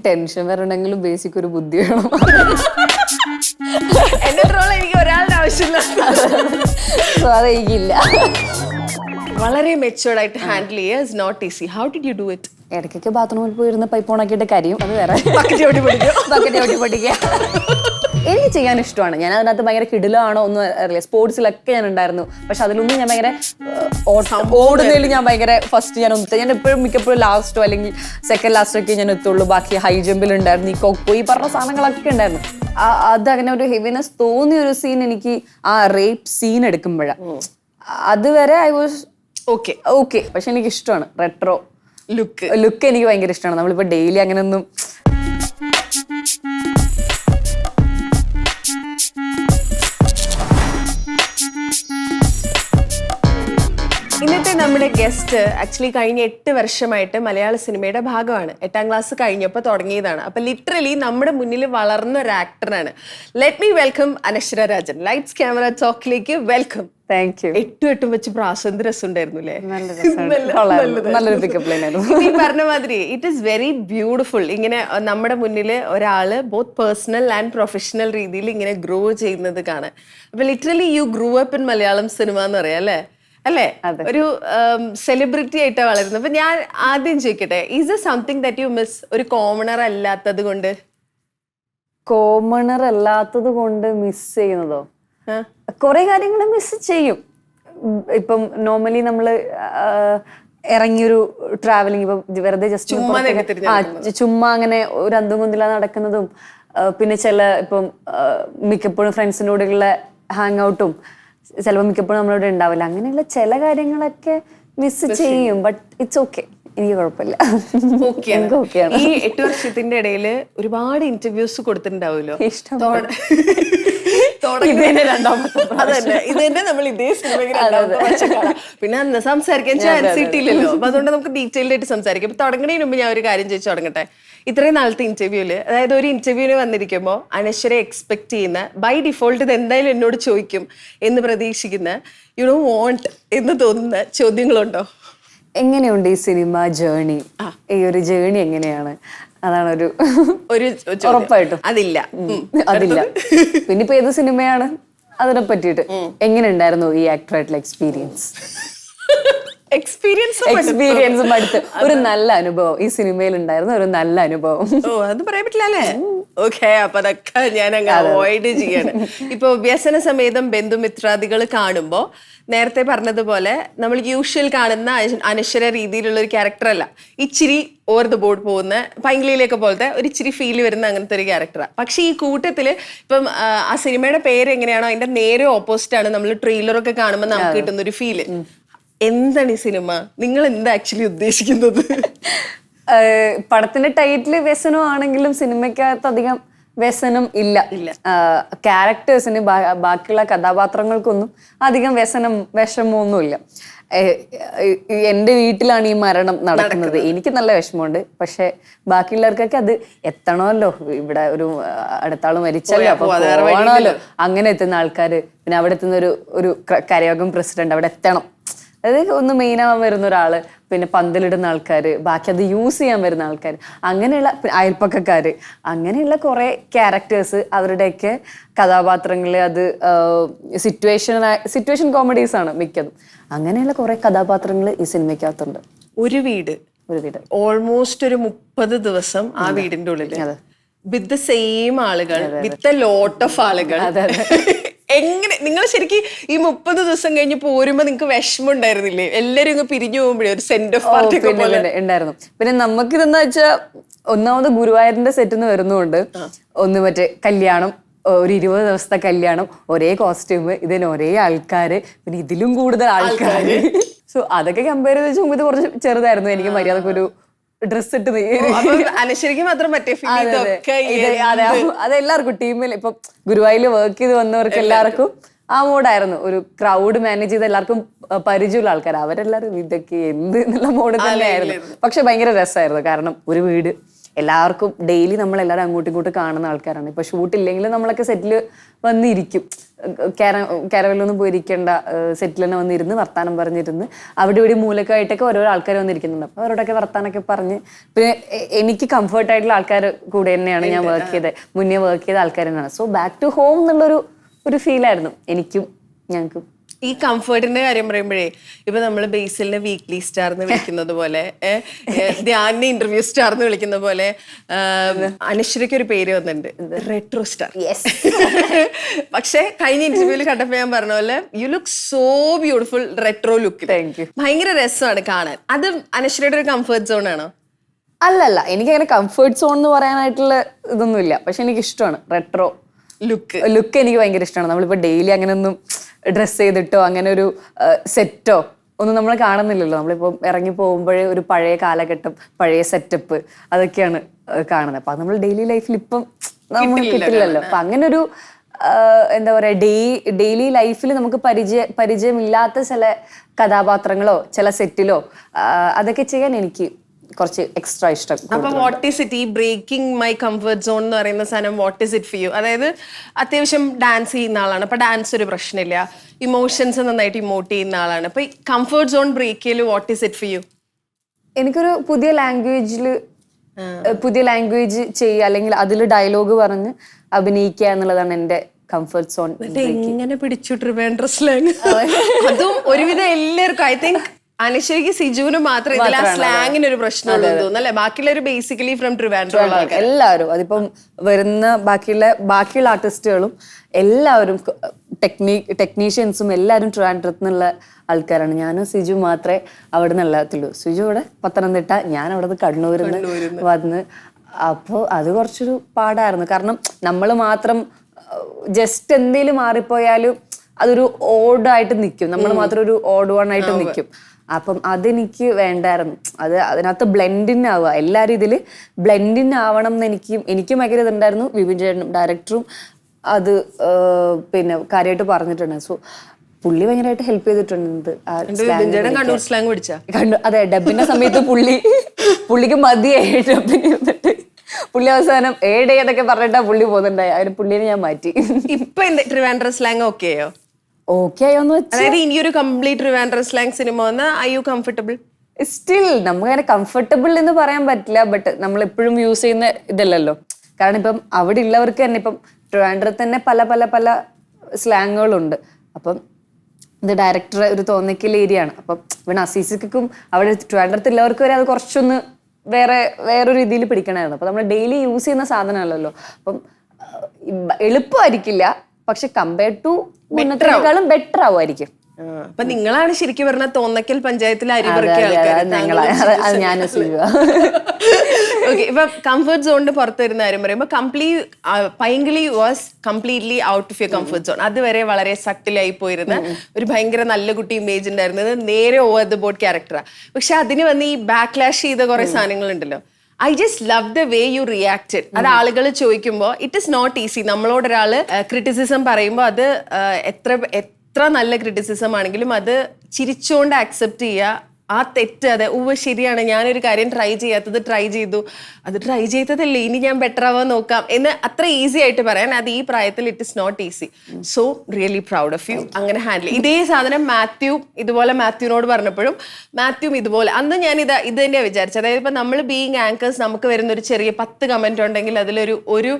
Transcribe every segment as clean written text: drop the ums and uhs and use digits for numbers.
Tension വരണമെങ്കിലും basic ഒരു ബുദ്ധി വേണം. എന്നെ ട്രോൾ എനിക്ക് ഒരാളുടെ ആവശ്യമില്ല. സോ അതെനിക്കില്ല. വളരെ മെച്ചുവേർഡ് ആയിട്ട് ഹാൻഡിൽ ചെയ്യുക is not easy. How did you do it? ഇടയ്ക്കൊക്കെ ബാത്റൂമിൽ പോയിരുന്ന് പൈപ്പ് ഓണാക്കിയിട്ട് കരിയും, അത് വേറെ. ബക്കറ്റ് ചവിട്ടി പഠിക്കുക. എനിക്ക് ചെയ്യാൻ ഇഷ്ടമാണ്. ഞാൻ അതിനകത്ത് ഭയങ്കര കിടിലാണോ ഒന്നും അറിയില്ല. സ്പോർട്സിലൊക്കെ ഞാൻ ഉണ്ടായിരുന്നു, പക്ഷെ അതിലൊന്നും ഞാൻ ഭയങ്കര ഓടുന്നതിൽ ഞാൻ ഭയങ്കര ഫസ്റ്റ് ഞാൻ എപ്പോഴും മിക്കപ്പോഴും ലാസ്റ്റോ അല്ലെങ്കിൽ സെക്കൻഡ് ലാസ്റ്റോ ഒക്കെ ഞാൻ എത്തുള്ളൂ. ബാക്കി ഹൈ ജമ്പിൽ ഉണ്ടായിരുന്നു, ഈ കൊക്കോ, ഈ പറഞ്ഞ സാധനങ്ങളൊക്കെ ഉണ്ടായിരുന്നു. അതങ്ങനെ ഒരു ഹെവിനെസ് തോന്നിയ ഒരു സീൻ എനിക്ക് ആ റേപ്പ് സീൻ എടുക്കുമ്പോഴാണ്. അതുവരെ ഐ വാസ് ഓക്കെ. പക്ഷെ എനിക്ക് ഇഷ്ടമാണ് റെട്രോ ലുക്ക് എനിക്ക് ഭയങ്കര ഇഷ്ടമാണ്. നമ്മളിപ്പോ ഡെയിലി അങ്ങനെ ഒന്നും ഇന്നത്തെ നമ്മുടെ ഗസ്റ്റ് ആക്ച്വലി കഴിഞ്ഞ 8 വർഷമായിട്ട് മലയാള സിനിമയുടെ ഭാഗമാണ്. 8ാം ക്ലാസ് കഴിഞ്ഞപ്പോൾ തുടങ്ങിയതാണ്. അപ്പൊ ലിറ്ററലി നമ്മുടെ മുന്നിൽ വളർന്ന ഒരു ആക്ടറാണ്. Let me welcome Anaswara Rajan. Lights camera ടോക്കിലേക്ക് വെൽക്കം. Thank you. 8 വെച്ച് പ്രാസന്ത് രസം ഉണ്ടായിരുന്നു അല്ലേ? നല്ലൊരു പിക്കപ്പ് ലൈനായിരുന്നു. ഈ പറഞ്ഞ മാതിരി ഇറ്റ് ഈസ് വെരി ബ്യൂട്ടിഫുൾ. ഇങ്ങനെ നമ്മുടെ മുന്നിൽ ഒരാള് ബോത്ത് പേഴ്സണൽ ആൻഡ് പ്രൊഫഷണൽ രീതിയിൽ ഇങ്ങനെ ഗ്രോ ചെയ്യുന്നത് കാണാൻ. അപ്പൊ literally you grew up in Malayalam cinema എന്ന് പറയാം അല്ലേ? ഒരു സെലിബ്രിറ്റി ആയിട്ടാണ് വളരുന്നത്. അപ്പൊ ഞാൻ ആദ്യം ചോദിക്കട്ടെ, is A something that you miss? ഒരു കോമണർ അല്ലാത്തത് കൊണ്ട്? കോമണർ അല്ലാത്തത് കൊണ്ട് മിസ് ചെയ്യുന്നതോ? കുറെ കാര്യങ്ങൾ മിസ് ചെയ്യും. ഇപ്പം നോർമലി നമ്മള് ഇറങ്ങിയൊരു ട്രാവലിംഗ്, ഇപ്പൊ വെറുതെ ജസ്റ്റ് ചുമ്മാ അങ്ങനെ ഒരു അന്തും കുന്തില്ലാതെ നടക്കുന്നതും, പിന്നെ ഇപ്പം മിക്കപ്പോഴും ഫ്രണ്ട്സിനോടുള്ള ഹാങ് ഔട്ടും ചിലപ്പോൾ മിക്കപ്പോഴും നമ്മളിവിടെ ഉണ്ടാവില്ല. അങ്ങനെയുള്ള ചില കാര്യങ്ങളൊക്കെ മിസ് ചെയ്യും. ബട്ട് ഇറ്റ്സ് ഓക്കെ, എനിക്ക് കുഴപ്പമില്ല. ഈ 8 വർഷത്തിന്റെ ഇടയിൽ ഒരുപാട് ഇന്റർവ്യൂസ് കൊടുത്തിട്ടുണ്ടാവുമല്ലോ. ഇതന്നെ നമ്മൾ ഇതേ പിന്നെ അന്ന് സംസാരിക്കാൻ ചാൻസ് കിട്ടിയില്ലല്ലോ. അപ്പൊ അതുകൊണ്ട് നമുക്ക് ഡീറ്റെയിൽഡ് ആയിട്ട് സംസാരിക്കാം. അപ്പൊ തുടങ്ങുന്നതിന് മുമ്പ് ഞാൻ ഒരു കാര്യം ചോദിച്ചു തുടങ്ങട്ടെ. ഇത്രയും നാളത്തെ ഇന്റർവ്യൂല്, അതായത് ഒരു ഇന്റർവ്യൂവിന് വന്നിരിക്കുമ്പോൾ അനശ്വരെ എക്സ്പെക്ട് ചെയ്യുന്ന, ബൈ ഡിഫോൾട്ട് ഇത് എന്തായാലും എന്നോട് ചോദിക്കും എന്ന് പ്രതീക്ഷിക്കുന്ന, യു ഡോണ്ട് വാണ്ട് എന്ന് തോന്നുന്ന ചോദ്യങ്ങളുണ്ടോ? എങ്ങനെയുണ്ട് ഈ സിനിമ ജേണി? ഈ ഒരു ജേണി എങ്ങനെയാണ്? അതാണ് ഒരു ഉറപ്പായിട്ടും അതില്ല. പിന്നെ ഇപ്പൊ ഏത് സിനിമയാണ് അതിനെ പറ്റിയിട്ട് എങ്ങനെ ഉണ്ടായിരുന്നു ഈ ആക്ടറായിട്ടുള്ള എക്സ്പീരിയൻസും അടുത്ത് ഒരു നല്ല അനുഭവം ഈ സിനിമയിൽ ഉണ്ടായിരുന്ന ഒരു നല്ല അനുഭവം? അത് പറയാൻ പറ്റില്ല അല്ലേ? ഓക്കെ, അപ്പൊ അതൊക്കെ ഞാൻ അങ്ങ് അവോയ്ഡ് ചെയ്യാണ്. ഇപ്പൊ വ്യസന സമേതം ബന്ധുമിത്രാദികൾ കാണുമ്പോ നേരത്തെ പറഞ്ഞതുപോലെ നമ്മൾ യൂഷ്വൽ കാണുന്ന അനശ്വര രീതിയിലുള്ള ഒരു ക്യാരക്ടർ അല്ല. ഇച്ചിരി ഓവർ ദ ബോർഡ് പോകുന്ന പൈങ്കിളിയിലൊക്കെ പോലത്തെ ഒരു ഇച്ചിരി ഫീൽ വരുന്ന അങ്ങനത്തെ ഒരു ക്യാരക്ടറാണ്. പക്ഷെ ഈ കൂട്ടത്തില് ഇപ്പം ആ സിനിമയുടെ പേര് എങ്ങനെയാണോ അതിന്റെ നേരെ ഓപ്പോസിറ്റ് ആണ് നമ്മൾ ട്രെയിലറൊക്കെ കാണുമ്പോൾ നമുക്ക് കിട്ടുന്ന ഒരു ഫീല്. എന്താണ് ഈ സിനിമ? നിങ്ങൾ എന്താ ആക്ച്വലി ഉദ്ദേശിക്കുന്നത്? പടത്തിന്റെ ടൈറ്റില് വ്യസനം ആണെങ്കിലും സിനിമയ്ക്കകത്ത് അധികം വ്യസനം ഇല്ല. ക്യാരക്ടേഴ്സിന് ബാക്കിയുള്ള കഥാപാത്രങ്ങൾക്കൊന്നും അധികം വിഷമമൊന്നുമില്ല. എൻ്റെ വീട്ടിലാണ് ഈ മരണം നടക്കുന്നത്, എനിക്ക് നല്ല വിഷമമുണ്ട്. പക്ഷെ ബാക്കിയുള്ളവർക്കൊക്കെ അത് എത്തണമല്ലോ, ഇവിടെ ഒരു അടുത്താള് മരിച്ചല്ലോ, അപ്പൊ പോകണമല്ലോ. അങ്ങനെ എത്തുന്ന ആൾക്കാര്, പിന്നെ അവിടെ എത്തുന്ന ഒരു കരയോഗം പ്രസിഡന്റ് അവിടെ എത്തണം, അതായത് ഒന്ന് മെയിനാവാൻ വരുന്ന ഒരാള്, പിന്നെ പന്തലിടുന്ന ആൾക്കാർ, ബാക്കി അത് യൂസ് ചെയ്യാൻ വരുന്ന ആൾക്കാർ, അങ്ങനെയുള്ള അയൽപ്പക്കക്കാർ, അങ്ങനെയുള്ള കുറേ ക്യാരക്ടേഴ്സ്, അവരുടെയൊക്കെ കഥാപാത്രങ്ങൾ, അത് സിറ്റുവേഷൻ കോമഡീസ് ആണ് മിക്കതും. അങ്ങനെയുള്ള കുറേ കഥാപാത്രങ്ങൾ ഈ സിനിമയ്ക്കകത്തുണ്ട്. ഒരു വീട് ഓൾമോസ്റ്റ് ഒരു 30 ദിവസം ആ വീടിന്റെ ഉള്ളിൽ വിത്ത് ദ സെയിം ആളുകൾ, വിത്ത് എ ലോട്ട് ഓഫ് ആളുകൾ. എങ്ങനെ നിങ്ങൾ ശരിക്കും ഈ 30 ദിവസം കഴിഞ്ഞ് പോരുമ്പോ നിങ്ങൾക്ക് വിഷമം ഉണ്ടായിരുന്നില്ലേ? എല്ലാരും ഇങ്ങ് പിരിഞ്ഞു പോകുമ്പോഴേ ഒരു സെന്റ് ഓഫ് പാർട്ടി ഉണ്ടായിരുന്നു. പിന്നെ നമുക്കിതെന്ന് വെച്ചാൽ ഒന്നാമത് ഗുരുവായൂരിന്റെ സെറ്റിന്ന് വരുന്നതുകൊണ്ട് ഒന്ന് മറ്റേ കല്യാണം, ഒരു 20 ദിവസത്തെ കല്യാണം, ഒരേ കോസ്റ്റ്യൂം, ഇതിന് ഒരേ ആൾക്കാര്, പിന്നെ ഇതിലും കൂടുതൽ ആൾക്കാര്. സോ അതൊക്കെ കമ്പയർ ചെയ്ത് വെച്ചാൽ ഇത് കുറച്ച് ചെറുതായിരുന്നു. എനിക്ക് മര്യാദക്ക് ഒരു ഡ്രസ് ഇട്ട് അനശ്വരിക്ക് മാത്രം അതെല്ലാവർക്കും ടീമിൽ ഇപ്പൊ ഗുരുവായൂരിൽ വർക്ക് ചെയ്ത് വന്നവർക്ക് എല്ലാവർക്കും ആ മോഡായിരുന്നു. ഒരു ക്രൗഡ് മാനേജ് ചെയ്ത് എല്ലാവർക്കും പരിചയമുള്ള ആൾക്കാർ, അവരെല്ലാരും ഇതൊക്കെ എന്ത് എന്നുള്ള മോഡ് തന്നെയായിരുന്നു. പക്ഷെ ഭയങ്കര രസമായിരുന്നു. കാരണം ഒരു വീട്, എല്ലാവർക്കും ഡെയിലി നമ്മളെല്ലാവരും അങ്ങോട്ടും ഇങ്ങോട്ടും കാണുന്ന ആൾക്കാരാണ്. ഇപ്പൊ ഷൂട്ട് ഇല്ലെങ്കിലും നമ്മളൊക്കെ സെറ്റിൽ വന്നിരിക്കും, കാരവലൊന്നും പോയിരിക്കേണ്ട, സെറ്റിൽ തന്നെ വന്നിരുന്ന് വർത്താനം പറഞ്ഞിരുന്ന് അവിടെ ഇവിടെ മൂലക്കായിട്ടൊക്കെ ഓരോ ആൾക്കാർ വന്നിരിക്കുന്നുണ്ട്. അപ്പോൾ അവരോടൊക്കെ വർത്താനൊക്കെ പറഞ്ഞ്, പിന്നെ എനിക്ക് കംഫർട്ടായിട്ടുള്ള ആൾക്കാർ കൂടെ തന്നെയാണ് ഞാൻ വർക്ക് ചെയ്തത്, മുന്നേ വർക്ക് ചെയ്ത ആൾക്കാർ തന്നെയാണ്. സോ ബാക്ക് ടു ഹോം എന്നുള്ളൊരു ഫീലായിരുന്നു എനിക്കും ഞങ്ങൾക്കും. ഈ കംഫർട്ടിന്റെ കാര്യം പറയുമ്പോഴേ ഇപ്പൊ നമ്മള് ബേസിലിനെ വീക്ക്ലി സ്റ്റാർ എന്ന് വിളിക്കുന്നത് പോലെ, ധ്യാനിനെ ഇന്റർവ്യൂ സ്റ്റാർ എന്ന് വിളിക്കുന്ന പോലെ, അനശ്വരയ്ക്ക് ഒരു പേര് വന്നിട്ടുണ്ട്, റെട്രോ സ്റ്റാർ. പക്ഷെ കഴിഞ്ഞ ഇന്റർവ്യൂവിൽ കണ്ടപ്പോ ഞാൻ പറഞ്ഞ പോലെ you look so beautiful retro look. ഭയങ്കര രസമാണ് കാണാൻ. അത് അനശ്വരയുടെ ഒരു കംഫർട്ട് സോൺ ആണോ? അല്ലല്ല, എനിക്കങ്ങനെ കംഫർട്ട് സോൺ എന്ന് പറയാനായിട്ടുള്ള ഇതൊന്നുമില്ല. പക്ഷെ എനിക്ക് ഇഷ്ടമാണ് റെട്രോ ലുക്ക്. എനിക്ക് ഭയങ്കര ഇഷ്ടമാണ്. നമ്മളിപ്പോ ഡെയിലി അങ്ങനെ ഒന്നും ഡ്രസ് ചെയ്തിട്ടോ അങ്ങനെ ഒരു സെറ്റോ ഒന്നും നമ്മൾ കാണുന്നില്ലല്ലോ. നമ്മളിപ്പോൾ ഇറങ്ങി പോകുമ്പോഴേ ഒരു പഴയ കാലഘട്ടം, പഴയ സെറ്റപ്പ് അതൊക്കെയാണ് കാണുന്നത്. അപ്പൊ അത് നമ്മൾ ഡെയിലി ലൈഫിൽ ഇപ്പം നമ്മൾ കിട്ടില്ലല്ലോ. അപ്പൊ അങ്ങനെ ഒരു എന്താ പറയാ, ഡെയിലി ലൈഫിൽ നമുക്ക് പരിചയമില്ലാത്ത ചില കഥാപാത്രങ്ങളോ ചില സെറ്റിലോ അതൊക്കെ ചെയ്യാൻ എനിക്ക് കുറച്ച് എക്സ്ട്രാ ഇഷ്ടം. അപ്പൊ വാട്ട് ഈസ് ഇറ്റ്, ഈ ബ്രേക്കിംഗ് മൈ കംഫർട്ട് സോൺ എന്ന് പറയുന്ന സാധനം what is it for you? അതായത് അത്യാവശ്യം ഡാൻസ് ചെയ്യുന്ന ആളാണ്, അപ്പൊ ഡാൻസ് ഒരു പ്രശ്നമില്ല, ഇമോഷൻസ് നന്നായിട്ട് ഇമോട്ട് ചെയ്യുന്ന ആളാണ്. അപ്പൊ ഈ കംഫർട്ട് സോൺ ബ്രേക്ക് ചെയ്യല് what is it for you? എനിക്കൊരു പുതിയ ലാംഗ്വേജ് ചെയ്യുക, അല്ലെങ്കിൽ അതിൽ ഡയലോഗ് പറഞ്ഞ് അഭിനയിക്കുക എന്നുള്ളതാണ് എന്റെ കംഫർട്ട് സോൺ. എങ്ങനെ പിടിച്ചു ട്രിവാൻഡ്രം സ്ലാങ്? അതും ഒരുവിധം എല്ലാവർക്കും, ഐ തിങ്ക് അനശ്വരിക്ക് സിജുവിന് മാത്രം ഇതിൽ ആ സ്ലാങ്ങിന് ഒരു പ്രശ്നമുള്ളൂ തോന്നുന്നല്ലേ? ബാക്കിയുള്ളവർ ബേസിക്കലി ഫ്രം ട്രിവാൻഡ്രം എല്ലാവരും, അതിപ്പം വരുന്ന ബാക്കിയുള്ള ആർട്ടിസ്റ്റുകളും എല്ലാവരും ടെക്നീഷ്യൻസും എല്ലാവരും ട്രിവാൻഡ്രത്ത് നിന്നുള്ള ആൾക്കാരാണ്. ഞാനും സിജു മാത്രമേ അവിടെ നിന്നുള്ളത്തുള്ളൂ. സിജു ഇവിടെ പത്തനംതിട്ട, ഞാൻ അവിടെ നിന്ന് കണ്ണൂരിൽ നിന്ന് വന്ന്. അപ്പോൾ അത് കുറച്ചൊരു പാടായിരുന്നു. കാരണം നമ്മൾ മാത്രം ജസ്റ്റ് എന്തെങ്കിലും മാറിപ്പോയാലും അതൊരു ഓഡായിട്ട് നിൽക്കും, നമ്മൾ മാത്രം ഒരു ഓഡ് വൺ ആയിട്ട് നിൽക്കും. അപ്പം അതെനിക്ക് വേണ്ടായിരുന്നു. അതിനകത്ത് ബ്ലെൻഡിങ് ആവുക, എല്ലാവരും ഇതിൽ ബ്ലെൻഡിങ് ആവണം എന്ന് എനിക്കും ഭയങ്കര ഇതുണ്ടായിരുന്നു. വിപിൻ ചേട്ടനും ഡയറക്ടറും അത് പിന്നെ കാര്യമായിട്ട് പറഞ്ഞിട്ടുണ്ട്. സോ പുള്ളി ഭയങ്കരമായിട്ട് ഹെൽപ്പ് ചെയ്തിട്ടുണ്ട്. അതെ, ഡബിന്റെ സമയത്ത് പുള്ളിക്ക് മതിയായി ഡബിന് ഇരുന്നിട്ട് പുള്ളി അവസാനം ഏടേ എന്നൊക്കെ പറഞ്ഞിട്ടാ പുള്ളി പോകുന്നുണ്ടായി. അതിന് പുള്ളിനെ ഞാൻ മാറ്റി. ഇപ്പൊ ട്രിവാൻഡ്രം സ്ലാങ് ഓക്കെയോ? ഓക്കെ ആയോന്ന് വെച്ചാൽ, അതായത് ഇനിയൊരു കംപ്ലീറ്റ് ട്രിവാൻഡ്രം സ്ലാങ് സിനിമ വന്നാൽ ഐ യു കംഫർട്ടബിൾ? സ്റ്റിൽ നമുക്കങ്ങനെ കംഫർട്ടബിൾ എന്ന് പറയാൻ പറ്റില്ല. ബട്ട് നമ്മൾ എപ്പോഴും യൂസ് ചെയ്യുന്ന ഇതല്ലല്ലോ. കാരണം ഇപ്പം അവിടെ ഉള്ളവർക്ക് തന്നെ ഇപ്പം ട്രിവാൻഡ്രത്ത് തന്നെ പല സ്ലാങ്ങുകളുണ്ട്. അപ്പം ഇത് ഡയറക്ടർ ഒരു തോന്നിക്കൽ ഏരിയ ആണ്. അപ്പം ഇവിടെ അസീസിക്കും അവിടെ ട്രിവാൻഡ്രത്ത് ഉള്ളവർക്ക് വരെ അത് കുറച്ചൊന്ന് വേറൊരു രീതിയിൽ പിടിക്കണമായിരുന്നു. അപ്പം നമ്മൾ ഡെയിലി യൂസ് ചെയ്യുന്ന സാധനമല്ലല്ലോ. അപ്പം എളുപ്പമായിരിക്കില്ല, പക്ഷെ കമ്പയർഡ് ടു മുന്നത്തേക്കാളും ബെറ്റർ ആവുമായിരിക്കും. അപ്പൊ നിങ്ങളാണ് ശരിക്കും പറഞ്ഞ തോന്നക്കൽ പഞ്ചായത്തിലെ ഇപ്പൊ കംഫർട്ട് സോണിന്റെ പുറത്ത് വരുന്ന കാര്യം പറയുമ്പോ Painkili was completely out of your comfort zone. അതുവരെ വളരെ സട്ടിലായി പോയിരുന്ന ഒരു ഭയങ്കര നല്ല കുട്ടി ഇമേജ് ഉണ്ടായിരുന്നത് നേരെ ഓവർ ദ ബോർഡ് ക്യാരക്ടറാണ്. പക്ഷെ അതിന് വന്ന് ഈ ബാക്ക്ലാഷ് ചെയ്ത കുറെ സാധനങ്ങളുണ്ടല്ലോ. I just love the way you reacted. അത് ആളുകൾ ചോദിക്കുമ്പോൾ ഇറ്റ് ഇസ് നോട്ട് ഈസി. നമ്മളോട് ഒരാള് ക്രിറ്റിസിസം പറയുമ്പോൾ അത് എത്ര നല്ല ക്രിറ്റിസിസം ആണെങ്കിലും അത് ചിരിച്ചുകൊണ്ട് ആക്സെപ്റ്റ് ചെയ്യുക. ആ തെറ്റ്, അതെ ശരിയാണ്, ഞാനൊരു കാര്യം ട്രൈ ചെയ്യാത്തത് ട്രൈ ചെയ്തു, അത് ട്രൈ ചെയ്തതല്ലേ, ഇനി ഞാൻ ബെറ്റർ ആവാൻ നോക്കാം എന്ന് അത്ര ഈസി ആയിട്ട് പറയാൻ അത് ഈ പ്രായത്തിൽ it is not easy. So really proud of you. അങ്ങനെ ഹാൻഡിൽ ഇതേ സാധനം മാത്യുവിനോട് പറഞ്ഞപ്പോഴും മാത്യുവും ഇതുപോലെ അന്ന് ഞാൻ ഇത് തന്നെയാണ് വിചാരിച്ചത്. അതായത് ഇപ്പൊ നമ്മൾ ബീയിങ് ആങ്കേഴ്സ് നമുക്ക് വരുന്ന ഒരു ചെറിയ 10 കമന്റ് ഉണ്ടെങ്കിൽ അതിലൊരു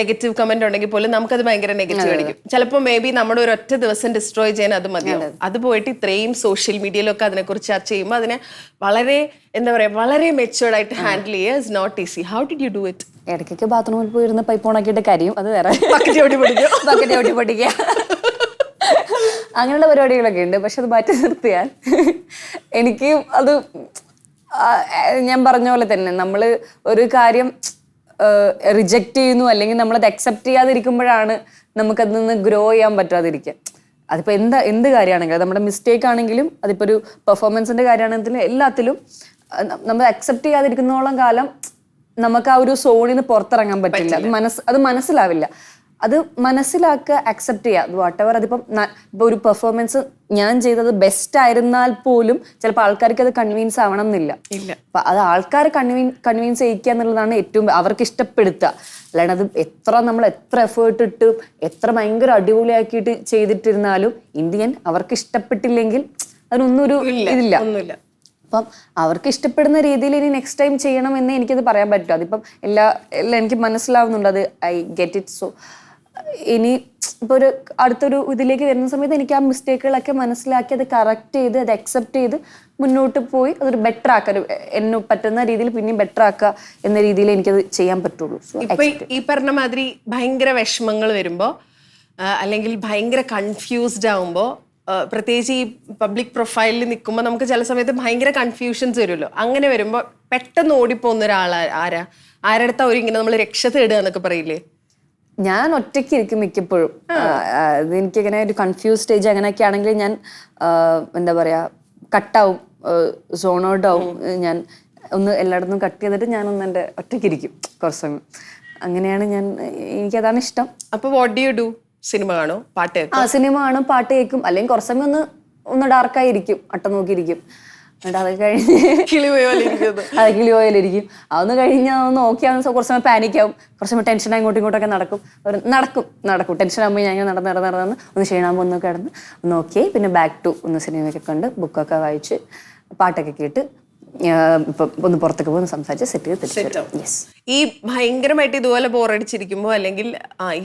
നെഗറ്റീവ് കമന്റ് ഉണ്ടെങ്കിൽ പോലും നമുക്കത് ഭയങ്കര നെഗറ്റീവ് ആയിരിക്കും. ചിലപ്പോൾ മേ ബി നമ്മുടെ ഒരു ഒറ്റ ദിവസം ഡിസ്ട്രോയ് ചെയ്യാൻ അത് മതിയാവും. അത് പോയിട്ട് ഇത്രയും സോഷ്യൽ മീഡിയയിലൊക്കെ അതിനെക്കുറിച്ച് ചെയ്യുമ്പോൾ അതിനെ വളരെ മെച്ചുവേർഡ് ആയിട്ട് ഹാൻഡിൽ ചെയ്യുക is not easy. How did you do it? ഇടയ്ക്കൊക്കെ ബാത്റൂമിൽ പോയിരുന്ന പൈപ്പ് ഓണാക്കിയിട്ട് കരിയും, അത് വേറെ ബക്കറ്റ് ഓടി പൊട്ടിക്കുക, അങ്ങനെയുള്ള പരിപാടികളൊക്കെ ഉണ്ട്. പക്ഷെ അത് മാറ്റി നിർത്തിയാൽ എനിക്ക് അത് ഞാൻ പറഞ്ഞ പോലെ തന്നെ നമ്മൾ ഒരു കാര്യം റിജക്റ്റ് ചെയ്യുന്നു അല്ലെങ്കിൽ നമ്മളത് അക്സെപ്റ്റ് ചെയ്യാതിരിക്കുമ്പോഴാണ് നമുക്കതിൽ നിന്ന് ഗ്രോ ചെയ്യാൻ പറ്റാതിരിക്കുക. അതിപ്പോൾ എന്ത് കാര്യമാണെങ്കിലും, നമ്മുടെ മിസ്റ്റേക്ക് ആണെങ്കിലും, അതിപ്പോൾ ഒരു പെർഫോമൻസിന്റെ കാര്യമാണെങ്കിലും, എല്ലാത്തിലും നമ്മൾ അക്സെപ്റ്റ് ചെയ്യാതിരിക്കുന്നോളം കാലം നമുക്ക് ആ ഒരു സോണിൽ നിന്ന് പുറത്തിറങ്ങാൻ പറ്റില്ല. അത് മനസ്സിലാവില്ല. അത് മനസ്സിലാക്കുക, അക്സെപ്റ്റ് ചെയ്യുക. വാട്ട് എവർ അതിപ്പം ഇപ്പൊ ഒരു പെർഫോമൻസ് ഞാൻ ചെയ്തത് ബെസ്റ്റ് ആയിരുന്നാൽ പോലും ചിലപ്പോൾ ആൾക്കാർക്ക് അത് കൺവീൻസ് ആവണം എന്നില്ല. അപ്പൊ അത് ആൾക്കാരെ കൺവീൻസ് ചെയ്യിക്കുക എന്നുള്ളതാണ് ഏറ്റവും അവർക്ക് ഇഷ്ടപ്പെടുത്തുക. അല്ലാണ്ട് അത് നമ്മൾ എത്ര എഫേർട്ട് ഇട്ട് എത്ര ഭയങ്കര അടിപൊളിയാക്കിയിട്ട് ചെയ്തിട്ടിരുന്നാലും ഇന്ത്യൻ അവർക്ക് ഇഷ്ടപ്പെട്ടില്ലെങ്കിൽ അതിനൊന്നും ഒരു ഇതില്ല. അപ്പം അവർക്ക് ഇഷ്ടപ്പെടുന്ന രീതിയിൽ ഇനി നെക്സ്റ്റ് ടൈം ചെയ്യണം എന്ന് എനിക്കത് പറയാൻ പറ്റും. അതിപ്പം എല്ലാം എനിക്ക് മനസ്സിലാവുന്നുണ്ട്, അത് ഐ ഗെറ്റ് ഇറ്റ്. സോ ഇനി ഇപ്പൊ ഒരു അടുത്തൊരു ഇതിലേക്ക് വരുന്ന സമയത്ത് എനിക്ക് ആ മിസ്റ്റേക്കുകളൊക്കെ മനസ്സിലാക്കി അത് കറക്റ്റ് ചെയ്ത് അത് അക്സെപ്റ്റ് ചെയ്ത് മുന്നോട്ട് പോയി അതൊരു ബെറ്റർ ആക്കുക, എന്നെ പറ്റുന്ന രീതിയിൽ പിന്നെയും ബെറ്റർ ആക്കുക എന്ന രീതിയിൽ എനിക്കത് ചെയ്യാൻ പറ്റുള്ളൂ. ഇപ്പൊ ഈ പറഞ്ഞ മാതിരി ഭയങ്കര വിഷമങ്ങൾ വരുമ്പോ അല്ലെങ്കിൽ ഭയങ്കര കൺഫ്യൂസ്ഡ് ആവുമ്പോ, പ്രത്യേകിച്ച് ഈ പബ്ലിക് പ്രൊഫൈലിൽ നിൽക്കുമ്പോൾ നമുക്ക് ചില സമയത്ത് ഭയങ്കര കൺഫ്യൂഷൻസ് വരുമല്ലോ. അങ്ങനെ വരുമ്പോൾ പെട്ടെന്ന് ഓടിപ്പോകുന്ന ഒരാൾ ആരുടെ അടുത്താ ഇങ്ങനെ നമ്മൾ രക്ഷ തേടുക എന്നൊക്കെ പറയില്ലേ? ഞാൻ ഒറ്റയ്ക്ക് ഇരിക്കും മിക്കപ്പോഴും. എനിക്കിങ്ങനെ ഒരു കൺഫ്യൂസ് സ്റ്റേജ് അങ്ങനെയൊക്കെ ആണെങ്കിൽ ഞാൻ എന്താ പറയാ കട്ടാവും, സോൺ ഔട്ട് ആവും. ഞാൻ ഒന്ന് എല്ലായിടത്തും കട്ട് ചെയ്തിട്ട് ഞാനൊന്ന് എൻ്റെ ഒറ്റയ്ക്ക് ഇരിക്കും കുറച്ച് സമയം. അങ്ങനെയാണ് എനിക്കതാണ് ഇഷ്ടം. അപ്പൊ what do you do? Cinema കാണോ, പാട്ട് കേൾക്കും? സിനിമ കാണും, പാട്ട് കേൾക്കും, അല്ലെങ്കിൽ കുറച്ച് സമയം ഒന്ന് ഡാർക്കായിരിക്കും, അട്ട നോക്കിയിരിക്കും. എന്നിട്ട് അത് കഴിഞ്ഞ് കിളി പോയാലിരിക്കും. അതൊന്ന് കഴിഞ്ഞാൽ ഒന്ന് നോക്കിയാൽ കുറച്ച് സമയം പാനിക്കാവും, കുറച്ച് സമയം ടെൻഷൻ അങ്ങോട്ടും ഇങ്ങോട്ടൊക്കെ നടക്കും. ടെൻഷൻ ആകുമ്പോൾ ഞാൻ ഇങ്ങനെ നടന്ന് ഒന്ന് ക്ഷീണാകുമ്പോൾ ഒന്ന് കിടന്ന് ഒന്ന് ഓക്കെ, പിന്നെ ബാക്ക് ടു ഒന്ന് സിനിമയൊക്കെ കണ്ട് ബുക്കൊക്കെ വായിച്ച് പാട്ടൊക്കെ കേട്ട് ഇപ്പൊ ഒന്ന് പുറത്തൊക്കെ പോയി സംസാരിച്ച് സെറ്റ് ചെയ്ത്. ഈ ഭയങ്കരമായിട്ട് ഇതുപോലെ ബോറടിച്ചിരിക്കുമ്പോ അല്ലെങ്കിൽ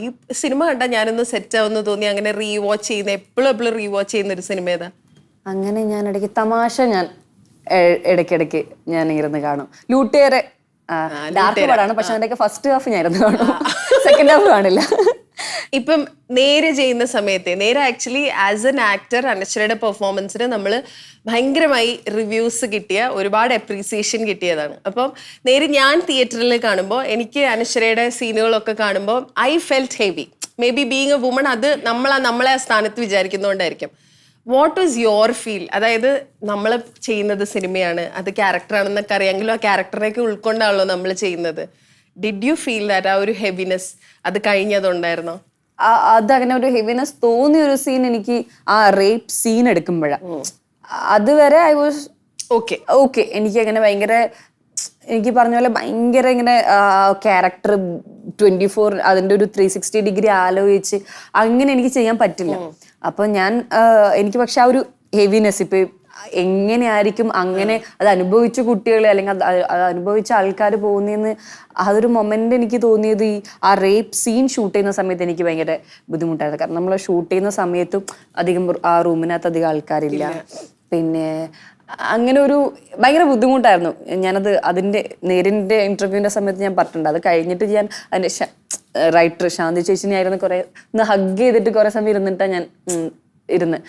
ഈ സിനിമ കണ്ടാൽ ഞാനൊന്ന് സെറ്റ് ആവുന്ന തോന്നി അങ്ങനെ റീവാച്ച് ചെയ്യുന്ന എപ്പോഴും റീവാച്ച് ചെയ്യുന്ന ഒരു സിനിമ ഏതാ? അങ്ങനെ ഞാൻ ഇടയ്ക്ക് തമാശ ഇടയ്ക്കിടയ്ക്ക് ഞാൻ ഇരുന്ന് കാണും. ലൂട്ടേറെ ഡാർക്ക് പടാണ്, പക്ഷെ അതിന്റെ ഫസ്റ്റ് ഹാഫ് ഞാൻ ഇരുന്ന് കാണും, സെക്കൻഡ് ഹാഫ് കാണില്ല. ഇപ്പം നേരെ ചെയ്യുന്ന സമയത്ത് ആക്ച്വലി ആസ് എൻ ആക്ടർ അനശ്വരയുടെ പെർഫോമൻസിന് നമ്മൾ ഭയങ്കരമായി റിവ്യൂസ് കിട്ടിയ, ഒരുപാട് അപ്രീസിയേഷൻ കിട്ടിയതാണ്. അപ്പം നേരെ ഞാൻ തിയേറ്ററിൽ കാണുമ്പോൾ എനിക്ക് അനശ്വരയുടെ സീനുകളൊക്കെ കാണുമ്പോൾ I felt heavy. Maybe being a woman അത് നമ്മളെ ആ സ്ഥാനത്ത് വിചാരിക്കുന്നതുകൊണ്ടായിരിക്കും. What is your feel? അതായത് നമ്മൾ ചെയ്യുന്നത് സിനിമയാണ്, അത് ക്യാരക്ടറാണെന്നൊക്കെ അറിയാമെങ്കിലും ആ ക്യാരക്ടറിനൊക്കെ ഉൾക്കൊണ്ടാണല്ലോ നമ്മൾ ചെയ്യുന്നത്. ഡിഡ് യു ഫീൽ ദാറ്റ് ആ ഒരു ഹെവിനെസ് അത് കഴിഞ്ഞതുണ്ടായിരുന്നോ? അതങ്ങനെ ഒരു ഹെവിനെസ് തോന്നിയ ഒരു സീൻ എനിക്ക് ആ റേപ്പ് സീൻ എടുക്കുമ്പോഴാണ്. അതുവരെ ഐ വാസ് ഓക്കെ. എനിക്ക് അങ്ങനെ ഭയങ്കര, എനിക്ക് പറഞ്ഞ പോലെ ഭയങ്കര ഇങ്ങനെ ക്യാരക്ടർ 24 അതിൻ്റെ ഒരു 360 ഡിഗ്രി ആലോചിച്ച് അങ്ങനെ എനിക്ക് ചെയ്യാൻ പറ്റില്ല. അപ്പൊ എനിക്ക് പക്ഷെ ആ ഒരു ഹെവിനെസ് ഇപ്പൊ എങ്ങനെയായിരിക്കും അങ്ങനെ അത് അനുഭവിച്ച കുട്ടികൾ അല്ലെങ്കിൽ അത് അനുഭവിച്ച ആൾക്കാർ പോകുന്നതെന്ന് അതൊരു മൊമെന്റ് എനിക്ക് തോന്നിയത് ആ റേപ്പ് സീൻ ഷൂട്ട് ചെയ്യുന്ന സമയത്ത് എനിക്ക് ഭയങ്കര ബുദ്ധിമുട്ടായിരുന്നു. കാരണം നമ്മൾ ഷൂട്ട് ചെയ്യുന്ന സമയത്തും അധികം ആ റൂമിനകത്ത് അധികം ആൾക്കാരില്ല. പിന്നെ അങ്ങനെ ഒരു ഭയങ്കര ബുദ്ധിമുട്ടായിരുന്നു. അതിന്റെ നേരിന്റെ ഇന്റർവ്യൂവിന്റെ സമയത്ത് ഞാൻ പറഞ്ഞിട്ടുണ്ട്. അത് കഴിഞ്ഞിട്ട് ഞാൻ അതിന്റെ റൈറ്റർ ശാന്തി ചേച്ചിനെ ആയിരുന്നു കുറെ ഒന്ന് ഹഗ് ചെയ്തിട്ട് കുറെ സമയം ഇരുന്നിട്ടാണ് ഞാൻ ഇരുന്ന്.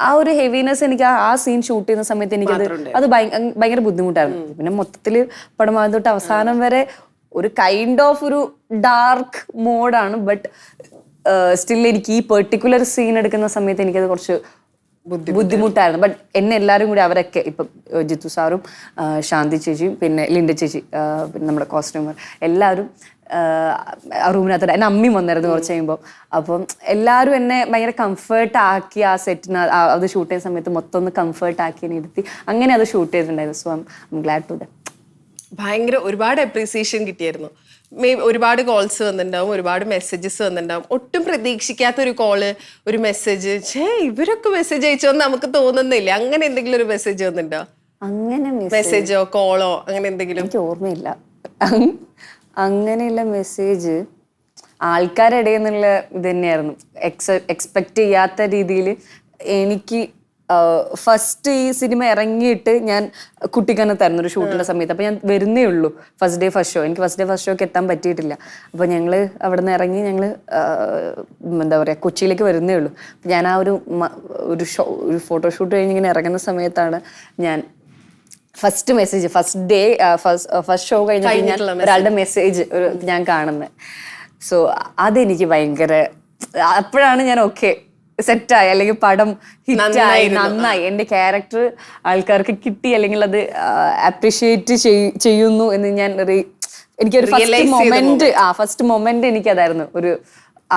ആ ഒരു ഹെവിനെസ് എനിക്ക് ആ സീൻ ഷൂട്ട് ചെയ്യുന്ന സമയത്ത് അത് ഭയങ്കര ബുദ്ധിമുട്ടായിരുന്നു. പിന്നെ മൊത്തത്തില് പടം ആദ്യം തൊട്ട് അവസാനം വരെ ഒരു കൈൻഡ് ഓഫ് ഒരു ഡാർക്ക് മോഡാണ്. ബട്ട് സ്റ്റിൽ എനിക്ക് ഈ പെർട്ടിക്കുലർ സീൻ എടുക്കുന്ന സമയത്ത് എനിക്കത് കുറച്ച് ബുദ്ധിമുട്ടായിരുന്നു. ബട്ട് എന്നെ എല്ലാവരും കൂടി അവരൊക്കെ ഇപ്പം ജിത്തു സാറും ശാന്തി ചേച്ചിയും പിന്നെ ലിൻഡ ചേച്ചി പിന്നെ നമ്മുടെ കോസ്റ്റ്യൂമർ എല്ലാവരും ആ റൂമിനകത്ത് എന്നെ അമ്മയും വന്നിരുന്നു കുറച്ച് കഴിയുമ്പോൾ. അപ്പം എല്ലാവരും എന്നെ ഭയങ്കര കംഫേർട്ട് ആക്കി ആ സെറ്റിന് അത് ഷൂട്ട് ചെയ്യുന്ന സമയത്ത് മൊത്തം ഒന്ന് കംഫേർട്ട് ആക്കി എന്നെ ഇരുത്തി അങ്ങനെ അത് ഷൂട്ട് ചെയ്തിട്ടുണ്ടായിരുന്നു. So I am glad to that. ഭയങ്കര ഒരുപാട് അപ്രീസിയേഷൻ കിട്ടിയായിരുന്നു. ഒരുപാട് കോൾസ് വന്നിട്ടുണ്ടാവും, ഒരുപാട് മെസ്സേജസ് വന്നിട്ടുണ്ടാവും. ഒട്ടും പ്രതീക്ഷിക്കാത്ത ഒരു കോള്, ഒരു മെസ്സേജ്, ഇവരൊക്കെ മെസ്സേജ് അയച്ചോന്ന് നമുക്ക് തോന്നുന്നില്ല. അങ്ങനെ എന്തെങ്കിലും ഒരു മെസ്സേജ് വന്നിട്ടുണ്ടോ? അങ്ങനെ മെസ്സേജോ കോളോ അങ്ങനെ എന്തെങ്കിലും? എനിക്ക് ഓർമ്മയില്ല. അങ്ങനെയുള്ള മെസ്സേജ് ആൾക്കാരുടെ ഇടയിൽ നിന്നുള്ള ഇത് തന്നെയായിരുന്നു. എക്സ്പെക്ട് ചെയ്യാത്ത രീതിയിൽ. എനിക്ക് ഫസ്റ്റ് ഈ സിനിമ ഇറങ്ങിയിട്ട് ഞാൻ കുട്ടിക്കാനത്തായിരുന്നു ഒരു ഷൂട്ടിന്റെ സമയത്ത്. അപ്പൊ ഞാൻ വരുന്നേ ഉള്ളൂ ഫസ്റ്റ് ഡേ ഫസ്റ്റ് ഷോ. എനിക്ക് ഫസ്റ്റ് ഡേ ഫസ്റ്റ് ഷോക്ക് എത്താൻ പറ്റിയിട്ടില്ല. അപ്പൊ ഞങ്ങള് അവിടെ നിന്ന് ഇറങ്ങി ഞങ്ങള് എന്താ പറയാ കൊച്ചിയിലേക്ക് വരുന്നേ ഉള്ളൂ. ഞാൻ ആ ഒരു ഫോട്ടോഷൂട്ട് കഴിഞ്ഞ് ഇങ്ങനെ ഇറങ്ങുന്ന സമയത്താണ് ഞാൻ ഫസ്റ്റ് മെസ്സേജ്, ഫസ്റ്റ് ഷോ കഴിഞ്ഞിട്ട് ഞാൻ ഒരാളുടെ മെസ്സേജ് ഞാൻ കാണുന്നത്. സോ അതെനിക്ക് ഭയങ്കര, അപ്പോഴാണ് ഞാൻ ഓക്കെ സെറ്റായി, അല്ലെങ്കിൽ പടം ഹിറ്റായി, നന്നായി, എൻ്റെ ക്യാരക്ടർ ആൾക്കാർക്ക് കിട്ടി, അല്ലെങ്കിൽ അത് അപ്രീഷിയേറ്റ് ചെയ്യുന്നു എന്ന് ഞാൻ എനിക്കൊരു ഫസ്റ്റ് മൊമെന്റ് എനിക്കതായിരുന്നു.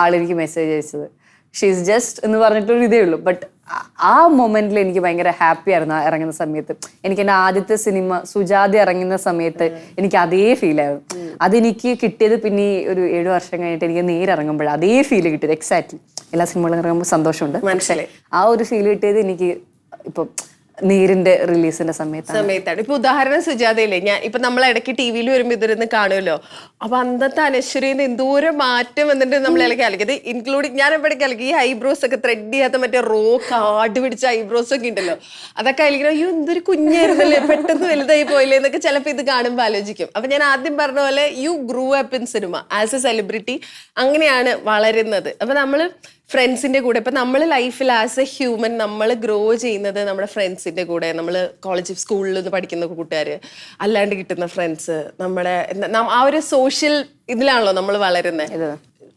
ആളെനിക്ക് മെസ്സേജ് അയച്ചത്. ഷീസ് ജസ്റ്റ് എന്ന് പറഞ്ഞിട്ടൊരു ഇതേ ഉള്ളൂ. ബട്ട് ആ മൊമെന്റിൽ എനിക്ക് ഭയങ്കര ഹാപ്പി ആയിരുന്നു ഇറങ്ങുന്ന സമയത്ത്. എനിക്ക് എൻ്റെ ആദ്യത്തെ സിനിമ സുജാത ഇറങ്ങുന്ന സമയത്ത് എനിക്ക് അതേ ഫീൽ ആയിരുന്നു. അതെനിക്ക് കിട്ടിയത് പിന്നെ ഒരു 7 വർഷം കഴിഞ്ഞിട്ട് എനിക്ക് നേരെ ഇറങ്ങുമ്പോൾ അതേ ഫീൽ കിട്ടിയത്. എക്സാക്ട്ലി എല്ലാ സിനിമകളും ഇറങ്ങുമ്പോൾ സന്തോഷമുണ്ട്. മനസ്സിലായി. ആ ഒരു ഫീൽ കിട്ടിയത് എനിക്ക് ഇപ്പം നേരിന്റെ റിലീസിന്റെ സമയത്താണ്. ഇപ്പൊ ഉദാഹരണം സുജാതയില്ലേ, ഞാൻ ഇപ്പൊ നമ്മൾ ഇടയ്ക്ക് ടി വിയിൽ വരുമ്പോ ഇതിരുന്ന് കാണുമല്ലോ. അപ്പൊ അന്നത്തെ അനശ്വരിന്ന് എന്തോരം മാറ്റം വന്നിട്ട് നമ്മൾ ഇടയ്ക്ക് അലക്കിയത്, ഇൻക്ലൂഡിങ് ഞാൻ എപ്പോഴേക്ക് അലക്കി ഈ ഐബ്രോസ് ഒക്കെ ത്രെഡ് ചെയ്യാത്ത മറ്റേ റോ കാട് പിടിച്ച ഐബ്രോസ് ഒക്കെ ഉണ്ടല്ലോ, അതൊക്കെ അലിക്കണം. അയ്യോ എന്തൊരു കുഞ്ഞായിരുന്നല്ലേ, പെട്ടെന്ന് വലുതായി പോയില്ലേ എന്നൊക്കെ ചിലപ്പോൾ ഇത് കാണുമ്പോൾ ആലോചിക്കും. അപ്പൊ ഞാൻ ആദ്യം പറഞ്ഞ പോലെ you grew up in cinema as a celebrity, അങ്ങനെയാണ് വളരുന്നത്. അപ്പൊ നമ്മള് ഫ്രണ്ട്സിന്റെ കൂടെ ഇപ്പൊ നമ്മൾ ലൈഫിൽ ആസ് എ ഹ്യൂമൻ നമ്മൾ ഗ്രോ ചെയ്യുന്നത് നമ്മുടെ ഫ്രണ്ട്സിന്റെ കൂടെ, നമ്മൾ കോളേജ് സ്കൂളിൽ നിന്ന് പഠിക്കുന്ന കൂട്ടുകാർ, അല്ലാണ്ട് കിട്ടുന്ന ഫ്രണ്ട്സ്, നമ്മുടെ ആ ഒരു സോഷ്യൽ ഇതിലാണല്ലോ നമ്മൾ വളരുന്നത്.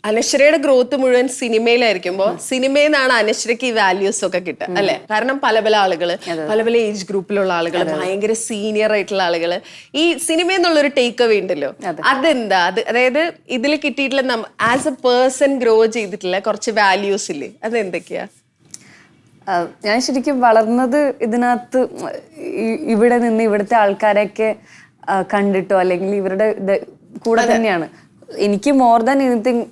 അനശ്വരയുടെ ഗ്രോത്ത് മുഴുവൻ സിനിമയിലായിരിക്കുമ്പോൾ സിനിമയിൽ നിന്നാണ് അനശ്വരയ്ക്ക് ഈ വാല്യൂസ് ഒക്കെ കിട്ടുക അല്ലെ. കാരണം പല പല ആളുകള്, പല പല ഏജ് ഗ്രൂപ്പിലുള്ള ആളുകൾ, ഭയങ്കര സീനിയർ ആയിട്ടുള്ള ആളുകള്, ഈ സിനിമയിൽ നിന്നുള്ളൊരു ടേക്ക് അവേ ഉണ്ടല്ലോ, അതെന്താ? അതായത് ഇതിൽ കിട്ടിയിട്ടുള്ള ആസ് എ പേഴ്സൺ ഗ്രോ ചെയ്തിട്ടുള്ള കുറച്ച് വാല്യൂസ് ഇല്ലേ, അതെന്തൊക്കെയാ? ഞാൻ ശരിക്കും വളർന്നത് ഇതിനകത്ത് ഇവിടെ നിന്ന് ഇവിടുത്തെ ആൾക്കാരെയൊക്കെ കണ്ടിട്ടോ അല്ലെങ്കിൽ ഇവരുടെ കൂടെ തന്നെയാണ്. എനിക്ക് മോർ ദാൻ എനിത്തിങ്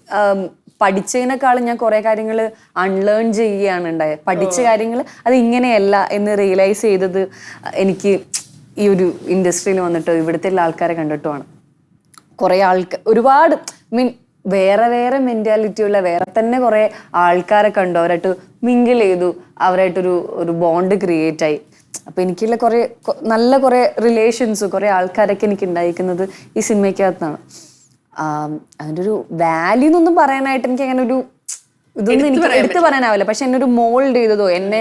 പഠിച്ചതിനേക്കാളും ഞാൻ കുറെ കാര്യങ്ങൾ അൺലേൺ ചെയ്യുകയാണ് ഉണ്ടായത്. പഠിച്ച കാര്യങ്ങൾ അത് ഇങ്ങനെയല്ല എന്ന് റിയലൈസ് ചെയ്തത് എനിക്ക് ഈ ഒരു ഇൻഡസ്ട്രിയിൽ വന്നിട്ടോ ഇവിടുത്തെ ആൾക്കാരെ കണ്ടിട്ടുമാണ്. കുറെ ഒരുപാട് വേറെ വേറെ മെന്റാലിറ്റി ഉള്ള വേറെ തന്നെ കുറെ ആൾക്കാരെ കണ്ടു, അവരായിട്ട് മിങ്കിൾ ചെയ്തു, അവരായിട്ടൊരു ബോണ്ട് ക്രിയേറ്റ് ആയി. അപ്പൊ എനിക്കുള്ള നല്ല കുറെ റിലേഷൻസ്, കുറെ ആൾക്കാരൊക്കെ എനിക്ക് ഉണ്ടായിരിക്കുന്നത് ഈ സിനിമയ്ക്കകത്താണ്. അതിൻ്റെ ഒരു വാല്യൂ എന്നൊന്നും പറയാനായിട്ട് എനിക്ക് അങ്ങനെ ഇതൊന്നും എനിക്ക് എടുത്തു പറയാനാവില്ല. പക്ഷെ എന്നെ ഒരു മോൾഡ് ചെയ്തതോ എന്നെ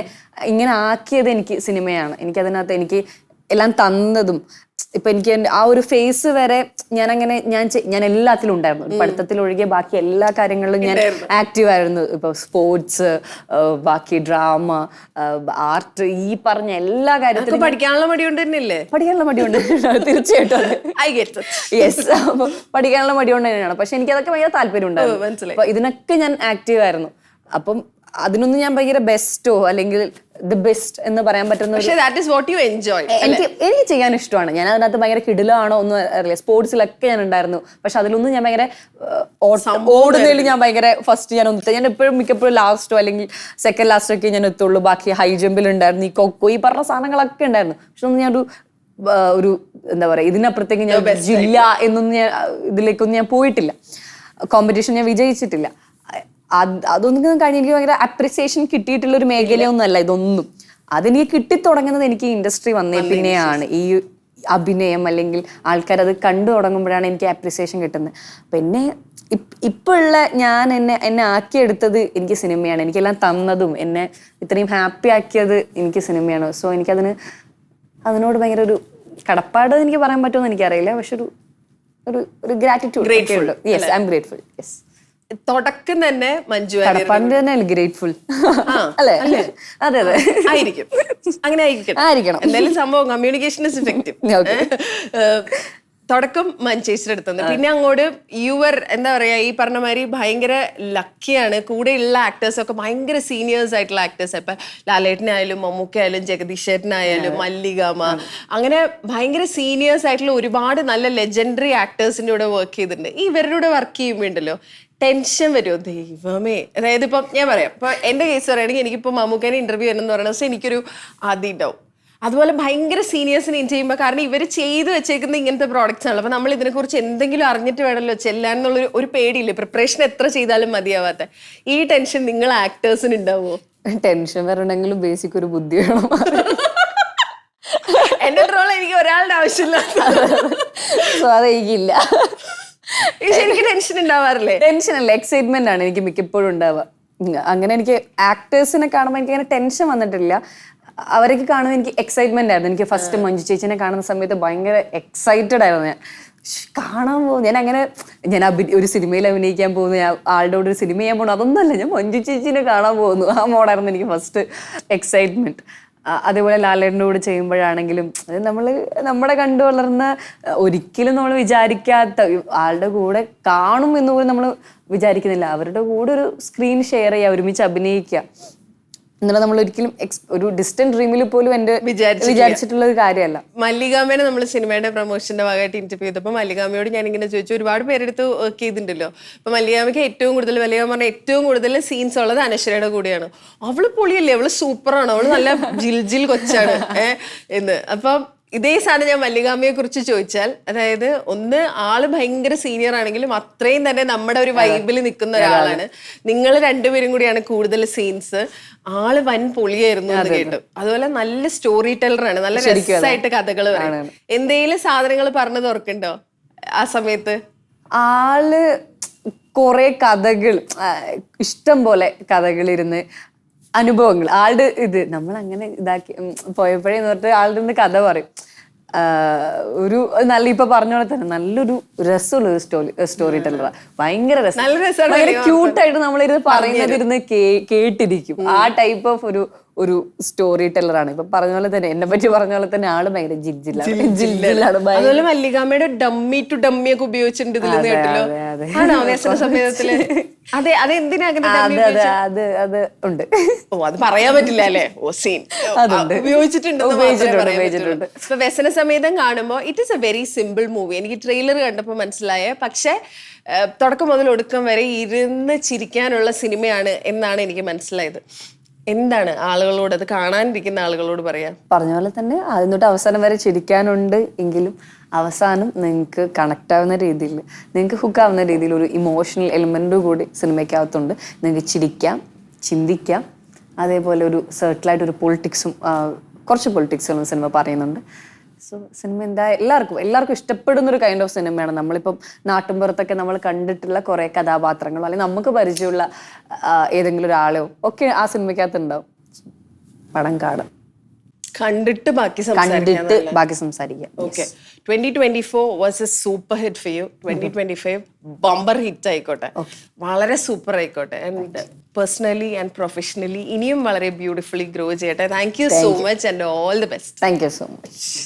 ഇങ്ങനെ ആക്കിയത് എനിക്ക് സിനിമയാണ്. എനിക്കതിനകത്ത് എനിക്ക് എല്ലാം തന്നതും ഇപ്പൊ എനിക്ക് ആ ഒരു ഫേസ് വരെ ഞാൻ എല്ലാത്തിലും ഉണ്ടായിരുന്നു. പഠിത്തത്തിൽ ഒഴികെ ബാക്കി എല്ലാ കാര്യങ്ങളിലും ഞാൻ ആക്റ്റീവ് ആയിരുന്നു. ഇപ്പൊ സ്പോർട്സ്, ബാക്കി ഡ്രാമ, ആർട്ട്, ഈ പറഞ്ഞ എല്ലാ കാര്യത്തിലും. പഠിക്കാനുള്ള മടിയുണ്ട് തന്നെയല്ലേ? പഠിക്കാനുള്ള മടിയുണ്ട് തീർച്ചയായിട്ടും. യെസ്, അപ്പൊ പഠിക്കാനുള്ള മടിയുണ്ട് തന്നെയാണ്. പക്ഷെ എനിക്ക് അതൊക്കെ ഭയങ്കര താല്പര്യം ഉണ്ടായിരുന്നു. അപ്പൊ ഇതിനൊക്കെ ഞാൻ ആക്റ്റീവ് ആയിരുന്നു. അപ്പം അതിനൊന്നും ഞാൻ ഭയങ്കര ബെസ്റ്റോ അല്ലെങ്കിൽ ദ ബെസ്റ്റ് എന്ന് പറയാൻ പറ്റുന്ന എനിക്ക് ചെയ്യാൻ ഇഷ്ടമാണ്. ഞാൻ അതിനകത്ത് ഭയങ്കര കിടിലാണോ ഒന്നും അറിയില്ല. സ്പോർട്സിലൊക്കെ ഞാൻ ഉണ്ടായിരുന്നു. പക്ഷെ അതിലൊന്നും ഞാൻ ഭയങ്കര ഓടുന്നതിൽ ഞാൻ ഭയങ്കര ഫസ്റ്റ് ഞാൻ എപ്പോഴും മിക്കപ്പോഴും ലാസ്റ്റോ അല്ലെങ്കിൽ സെക്കൻഡ് ലാസ്റ്റോ ഒക്കെ ഞാൻ എത്തുള്ളൂ. ബാക്കി ഹൈ ജമ്പിൽ ഉണ്ടായിരുന്നു, ഈ കൊക്കോ, ഈ പറഞ്ഞ സാധനങ്ങളൊക്കെ ഉണ്ടായിരുന്നു. പക്ഷെ ഒന്നും ഞാൻ ഒരു എന്താ പറയാ ഇതിനപ്പുറത്തേക്ക് ഞാൻ ജില്ല എന്നൊന്നും ഞാൻ ഇതിലേക്കൊന്നും ഞാൻ പോയിട്ടില്ല. കോമ്പറ്റീഷൻ ഞാൻ വിജയിച്ചിട്ടില്ല. അതൊന്നും കഴിഞ്ഞ് എനിക്ക് ഭയങ്കര അപ്രിസിയേഷൻ കിട്ടിയിട്ടുള്ള ഒരു മേഖലയൊന്നും അല്ല ഇതൊന്നും. അതെനിക്ക് കിട്ടിത്തുടങ്ങുന്നത് എനിക്ക് ഇൻഡസ്ട്രി വന്നേ പിന്നെയാണ്. ഈ അഭിനയം അല്ലെങ്കിൽ ആൾക്കാരത് കണ്ടു തുടങ്ങുമ്പോഴാണ് എനിക്ക് അപ്രിസിയേഷൻ കിട്ടുന്നത്. പിന്നെ ഇപ്പോൾ ഉള്ള ഞാൻ എന്നെ ആക്കിയെടുത്തത് എനിക്ക് സിനിമയാണ്. എനിക്കെല്ലാം തന്നതും എന്നെ ഇത്രയും ഹാപ്പി ആക്കിയത് എനിക്ക് സിനിമയാണ്. സോ അതിനോട് ഭയങ്കര ഒരു കടപ്പാട് എനിക്ക് പറയാൻ പറ്റുമെന്ന് എനിക്കറിയില്ല. പക്ഷെ ഒരു gratitude. Yes, I M grateful. Yes, തുടക്കം തന്നെ മഞ്ജു ഗ്രേറ്റ്ഫുൾ അല്ലേ? അതെ അതെ, ആയിരിക്കും. അങ്ങനെ ആയിരിക്കണം എന്തായാലും. സംഭവം കമ്മ്യൂണിക്കേഷൻ ഇസ് ഇഫക്റ്റീവ്. തുടക്കം മഞ്ചേശ്വരം എടുത്തത്. പിന്നെ അങ്ങോട്ട് യുവർ എന്താ പറയാ, ഈ പറഞ്ഞ മാതിരി ഭയങ്കര ലക്കിയാണ്. കൂടെയുള്ള ആക്ടേഴ്സ് ഒക്കെ ഭയങ്കര സീനിയേഴ്സ് ആയിട്ടുള്ള ആക്ടേഴ്സ്. ഇപ്പൊ ലാലേട്ടനായാലും മമ്മൂക്കയായാലും ജഗദീഷേട്ടനായാലും മല്ലികാമ, അങ്ങനെ ഭയങ്കര സീനിയേഴ്സ് ആയിട്ടുള്ള ഒരുപാട് നല്ല ലെജൻഡറി ആക്ടേഴ്സിന്റെ കൂടെ വർക്ക് ചെയ്തിട്ടുണ്ട്. ഇവരുടെ കൂടെ വർക്ക് ചെയ്യുമ്പോണ്ടല്ലോ ടെൻഷൻ വരുമോ? ദൈവമേ. അതായത് ഇപ്പം ഞാൻ പറയാം, ഇപ്പൊ എന്റെ കേസ് പറയുകയാണെങ്കിൽ എനിക്കിപ്പോ മമ്മൂക്കേനെ ഇന്റർവ്യൂ എന്ന് പറയുന്ന ദിവസം എനിക്കൊരു ആദ്യം ഉണ്ടാവും. അതുപോലെ ഭയങ്കര സീനിയേഴ്സിനെ ചെയ്യുമ്പോൾ, കാരണം ഇവർ ചെയ്ത് വെച്ചേക്കുന്ന ഇങ്ങനത്തെ പ്രോഡക്റ്റ്സ് ആണല്ലോ. അപ്പൊ നമ്മൾ ഇതിനെക്കുറിച്ച് എന്തെങ്കിലും അറിഞ്ഞിട്ട് വേണമല്ലോ ചെല്ലാൻ എന്നുള്ളൊരു ഒരു പേടിയില്ലേ? പ്രിപ്പറേഷൻ എത്ര ചെയ്താലും മതിയാവാത്ത ഈ ടെൻഷൻ നിങ്ങൾ ആക്ടേഴ്സിന് ഉണ്ടാവുമോ? ടെൻഷൻ വരണമെങ്കിലും ബേസിക് ഒരു ബുദ്ധി വേണം. എന്റെ റോൾ എനിക്ക് ഒരാളുടെ ആവശ്യമില്ല. സോ അതെനിക്കില്ല. എനിക്ക് ടെൻഷൻ ഉണ്ടാവാറില്ലേ? ടെൻഷൻ അല്ല, എക്സൈറ്റ്മെന്റ് ആണ് എനിക്ക് മിക്കപ്പോഴും ഉണ്ടാവുക. അങ്ങനെ എനിക്ക് ആക്ടേഴ്സിനെ കാണുമ്പോൾ എനിക്ക് അങ്ങനെ ടെൻഷൻ വന്നിട്ടില്ല. അവരൊക്കെ കാണുമ്പോൾ എനിക്ക് എക്സൈറ്റ്മെന്റ് ആയിരുന്നു. എനിക്ക് ഫസ്റ്റ് മഞ്ജു ചേച്ചിനെ കാണുന്ന സമയത്ത് ഭയങ്കര എക്സൈറ്റഡ് ആയിരുന്നു. ഞാൻ കാണാൻ പോകുന്നു, ഞാൻ ഒരു സിനിമയിൽ അഭിനയിക്കാൻ പോകുന്നു, ആളുടെ കൂടെ ഒരു സിനിമ ചെയ്യാൻ പോകുന്നു, അതൊന്നുമല്ല, ഞാൻ മഞ്ജു ചേച്ചിനെ കാണാൻ പോകുന്നു. ആ മോഡായിരുന്നു എനിക്ക് ഫസ്റ്റ് എക്സൈറ്റ്മെന്റ്. അതേപോലെ ലാലേട്ടൻ്റെ കൂടെ ചെയ്യുമ്പോഴാണെങ്കിലും അത് നമ്മുടെ കണ്ടു വളർന്ന ഒരിക്കലും നമ്മൾ വിചാരിക്കാത്ത ആളുടെ കൂടെ കാണും എന്ന് പോലും നമ്മൾ വിചാരിക്കുന്നില്ല. അവരുടെ കൂടെ ഒരു സ്ക്രീൻ ഷെയർ ചെയ്യുക, ഒരുമിച്ച് അഭിനയിക്കുക എന്നുള്ള നമ്മൾ ഒരിക്കലും ഒരു ഡിസ്റ്റന്റ് ഡ്രീമിൽ പോലും എൻ്റെ വിചാരിച്ചിട്ടുള്ള ഒരു കാര്യമല്ല. മല്ലികാമേനെ നമ്മൾ സിനിമയുടെ പ്രൊമോഷന്റെ ഭാഗമായിട്ട് ഇന്റർവ്യൂ ചെയ്തപ്പോൾ മല്ലികാമയോട് ഞാൻ ഇങ്ങനെ ചോദിച്ചു, ഒരുപാട് പേരെടുത്ത് വർക്ക് ചെയ്തിട്ടുണ്ടല്ലോ, അപ്പൊ മല്ലികാമയ്ക്ക് മല്ലികാമ പറഞ്ഞ ഏറ്റവും കൂടുതൽ സീൻസ് ഉള്ളത് അനശ്വരയുടെ കൂടെയാണ്. അവള് പൊളിയല്ലേ, അവള് സൂപ്പറാണ്, അവള് നല്ല ജിൽ കൊച്ചാണ് എന്ന്. അപ്പം ഇതേ സാധനം ഞാൻ മല്ലികാമയെ കുറിച്ച് ചോദിച്ചാൽ, അതായത് ഒന്ന് ആള് ഭയങ്കര സീനിയർ ആണെങ്കിലും അത്രയും തന്നെ നമ്മുടെ ഒരു വൈബിൽ നിൽക്കുന്ന ഒരാളാണ്. നിങ്ങൾ രണ്ടുപേരും കൂടിയാണ് കൂടുതൽ സീൻസ്. ആള് വൻ പൊളിയായിരുന്നു എന്ന് കേട്ടു. അതുപോലെ നല്ല സ്റ്റോറി ടെല്ലറാണ്, നല്ല രസമായിട്ട് കഥകൾ പറയും. എന്തെങ്കിലും സാധനങ്ങൾ പറഞ്ഞത് ഓർക്കുന്നുണ്ടോ ആ സമയത്ത്? ആള് കുറെ കഥകൾ, ഇഷ്ടം പോലെ കഥകളിരുന്ന് അനുഭവങ്ങൾ, ആളുടെ ഇത് നമ്മൾ അങ്ങനെ ഇതാക്കി പോയപ്പോഴേന്ന് പറഞ്ഞിട്ട് ആളുടെ നിന്ന് കഥ പറയും. ഒരു നല്ല ഇപ്പൊ പറഞ്ഞ പോലെ തന്നെ നല്ലൊരു രസമുള്ള ഒരു സ്റ്റോറി ടെല്ലറാ. ഭയങ്കര രസം, ഭയങ്കര ക്യൂട്ടായിട്ട് നമ്മളിരുന്ന് പറയുന്നതിരുന്ന് കേട്ടിരിക്കും. ആ ടൈപ്പ് ഓഫ് ഒരു സ്റ്റോറി ടെല്ലറാണ്. ഇപ്പൊ പറഞ്ഞ പോലെ തന്നെ, എന്നെ പറ്റി പറഞ്ഞ പോലെ തന്നെ ആള് ഭയങ്കര ജില്ലാണ്. അതുപോലെ മല്ലികാമയുടെ ഡമ്മി ടു ഡമ്മി ഒക്കെ ഉപയോഗിച്ചിട്ടുണ്ട് ഇതിൽ കേട്ടല്ലോ. ആണോ വ്യസന സമയത്തില്? അതെ, അതെന്തിനാ അത് ഉണ്ട്. ഓ, അത് പറയാൻ പറ്റില്ല അല്ലേ? ഓ, സീൻ ഉപയോഗിച്ചിട്ടുണ്ട്. ഇപ്പൊ വ്യസന സമേതം കാണുമ്പോ it is A very simple movie. എനിക്ക് ട്രെയിലർ കണ്ടപ്പോ മനസ്സിലായേ. പക്ഷെ തുടക്കം മുതൽ ഒടുക്കം വരെ ഇരുന്ന് ചിരിക്കാനുള്ള സിനിമയാണ് എന്നാണ് എനിക്ക് മനസ്സിലായത്. എന്താണ് ആളുകളോട്, അത് കാണാനിരിക്കുന്ന ആളുകളോട് പറയാം? പറഞ്ഞ പോലെ തന്നെ ആദ്യം തൊട്ട് അവസാനം വരെ ചിരിക്കാനുണ്ട് എങ്കിലും അവസാനം നിങ്ങൾക്ക് കണക്ട് ആവുന്ന രീതിയിൽ, നിങ്ങൾക്ക് ഹുക്ക് ആവുന്ന രീതിയിൽ ഒരു ഇമോഷണൽ എലിമെന്റ് കൂടി സിനിമയ്ക്കകത്തുണ്ട്. നിങ്ങൾക്ക് ചിരിക്കാം, ചിന്തിക്കാം. അതേപോലെ ഒരു സെർട്ടിലായിട്ട് ഒരു പൊളിറ്റിക്സും, കുറച്ച് പൊളിറ്റിക്സുകളും സിനിമ പറയുന്നുണ്ട്. സോ സിനിമ എല്ലാവർക്കും ഇഷ്ടപ്പെടുന്ന ഒരു കൈൻഡ് ഓഫ് സിനിമയാണ്. നമ്മളിപ്പം നാട്ടിൻപുറത്തൊക്കെ നമ്മൾ കണ്ടിട്ടുള്ള കുറെ കഥാപാത്രങ്ങളോ അല്ലെങ്കിൽ നമുക്ക് പരിചയമുള്ള ഏതെങ്കിലും ഒരാളോ ഒക്കെ ആ സിനിമയ്ക്കകത്ത് ഉണ്ടാവും. പടം കാണും, കണ്ടിട്ട് ബാക്കി സംസാരിക്കാം. Okay, 2024 was A super hit for you. 2025 bumper hit ആയിക്കോട്ടെ, വളരെ സൂപ്പർ ആയിക്കോട്ടെ. ആൻഡ് പേഴ്സണലി ആൻഡ് പ്രൊഫഷണലി ഇനിയും വളരെ ബ്യൂട്ടിഫുള്ളി ഗ്രോ ചെയ്യട്ടെ. Thank you so much and all the best. Thank you so much.